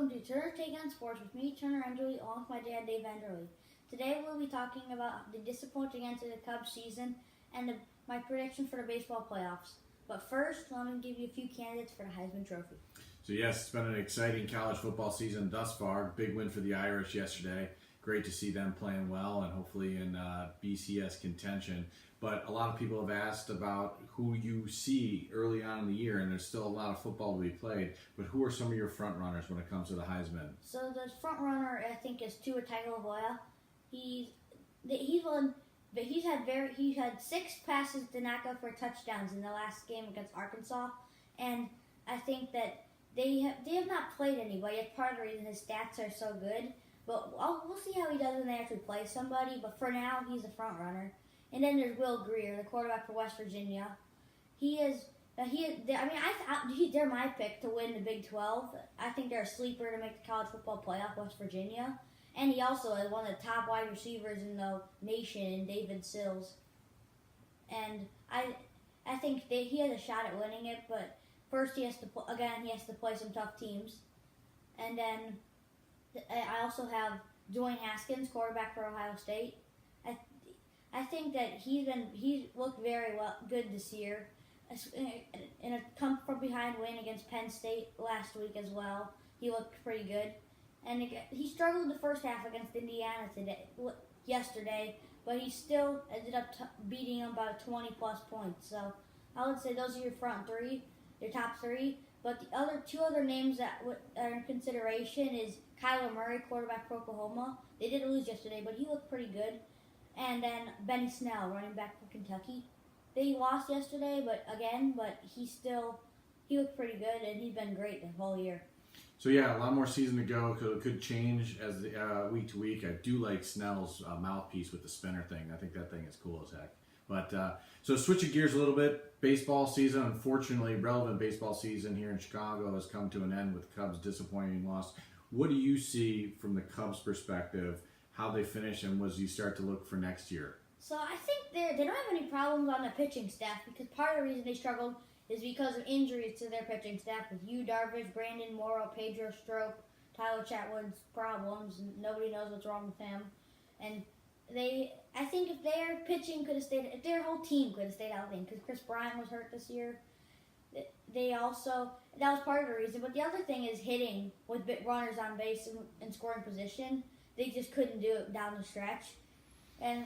welcome to Turner's Take on Sports with me, Turner Enderly, along with my dad, Dave Enderly. Today we'll be talking about the disappointing end to the Cubs season and my prediction for the baseball playoffs. But first, let me give you a few candidates for the Heisman Trophy. So yes, it's been an exciting college football season thus far. Big win for the Irish yesterday. Great to see them playing well and hopefully in BCS contention. But a lot of people have asked about who you see early on in the year, and there's still a lot of football to be played. But who are some of your front runners when it comes to the Heisman? So the front runner, I think, is Tua Tagovailoa. He's had 6 passes to knock out for touchdowns in the last game against Arkansas, and I think that they have not played anybody. That's part of the reason his stats are so good. But we'll see how he does when they actually play somebody. But for now, he's a front runner. And then there's Will Greer, the quarterback for West Virginia. They're my pick to win the Big 12. I think they're a sleeper to make the college football playoff, West Virginia. And he also is one of the top wide receivers in the nation in David Sills. And I think he has a shot at winning it, but first he has to play some tough teams. And then I also have Dwayne Haskins, quarterback for Ohio State. I think that he's looked very good this year. In a come from behind win against Penn State last week as well, he looked pretty good. And he struggled the first half against Indiana yesterday, but he still ended up beating them by 20 plus points. So I would say those are your top three. But the two other names that are in consideration is Kyler Murray, quarterback for Oklahoma. They did lose yesterday, but he looked pretty good. And then Benny Snell, running back for Kentucky. They lost yesterday, but he looked pretty good, and he's been great the whole year. So yeah, a lot more season to go. It could change as week to week. I do like Snell's mouthpiece with the spinner thing. I think that thing is cool as heck. But so switching gears a little bit, baseball season, unfortunately, relevant baseball season here in Chicago has come to an end with Cubs' disappointing loss. What do you see from the Cubs' perspective, how they finish, and as you start to look for next year? So I think they don't have any problems on the pitching staff, because part of the reason they struggled is because of injuries to their pitching staff with Yu Darvish, Brandon Morrow, Pedro Strop, Tyler Chatwood's problems, and nobody knows what's wrong with him. And I think if their pitching could have stayed, if their whole team could have stayed healthy, because Chris Bryant was hurt this year, that was part of the reason. But the other thing is hitting with runners on base and scoring position. They just couldn't do it down the stretch. And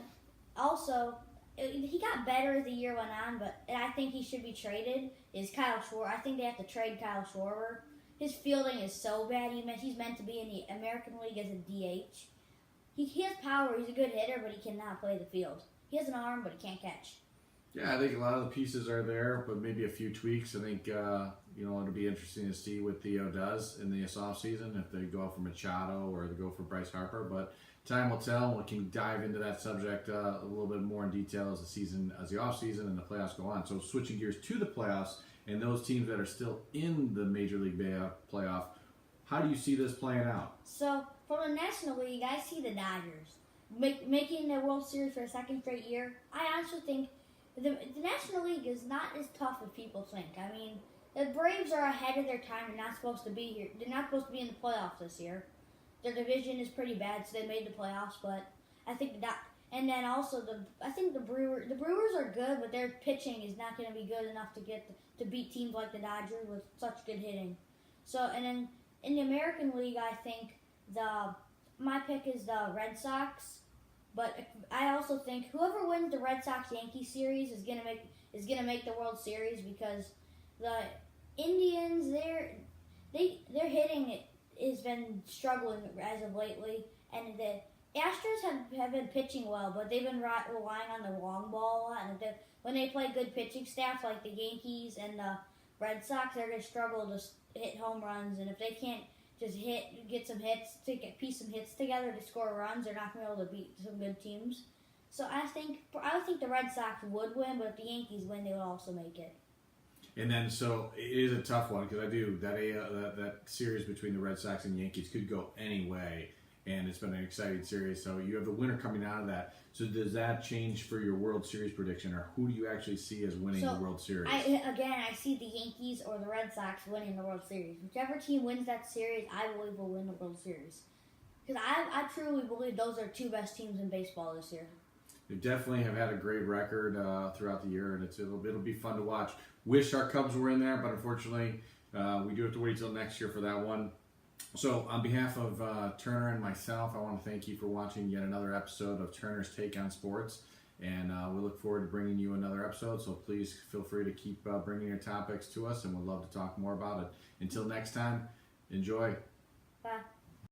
also, he got better as the year went on, but I think he should be traded, is Kyle Schwarber. I think they have to trade Kyle Schwarber. His fielding is so bad. He's meant to be in the American League as a DH. He has power. He's a good hitter, but he cannot play the field. He has an arm, but he can't catch. Yeah, I think a lot of the pieces are there, but maybe a few tweaks. I think it'll be interesting to see what Theo does in this offseason, if they go out for Machado or they go for Bryce Harper. But time will tell. We can dive into that subject a little bit more in detail as the offseason and the playoffs go on. So switching gears to the playoffs and those teams that are still in the Major League playoff, how do you see this playing out? So for the National League, I see the Dodgers making the World Series for a second straight year. I honestly think the National League is not as tough as people think. I mean, the Braves are ahead of their time. They're not supposed to be here. They're not supposed to be in the playoffs this year. Their division is pretty bad, so they made the playoffs. But I think that, and then also I think the Brewers are good, but their pitching is not going to be good enough to beat teams like the Dodgers with such good hitting. So, and then in the American League, I think my pick is the Red Sox. But I also think whoever wins the Red Sox-Yankees series is gonna make the World Series, because the Indians their hitting has been struggling as of lately, and the Astros have been pitching well, but they've been relying on the long ball a lot. And when they play good pitching staff like the Yankees and the Red Sox, they're gonna struggle to hit home runs, and if they can't just get some hits, piece some hits together to score runs, they're not going to be able to beat some good teams. So I think the Red Sox would win, but if the Yankees win, they would also make it. And then, so it is a tough one, because I do that series between the Red Sox and Yankees could go any way. and it's been an exciting series. So you have the winner coming out of that. So does that change for your World Series prediction, or who do you actually see as winning the World Series? I see the Yankees or the Red Sox winning the World Series. Whichever team wins that series, I believe will win the World Series. Because I truly believe those are two best teams in baseball this year. They definitely have had a great record throughout the year, and it'll be fun to watch. Wish our Cubs were in there, but unfortunately, we do have to wait till next year for that one. So, on behalf of Turner and myself, I want to thank you for watching yet another episode of Turner's Take on Sports, and we look forward to bringing you another episode. So please feel free to keep bringing your topics to us, and we'd love to talk more about it. Until next time, enjoy. Bye.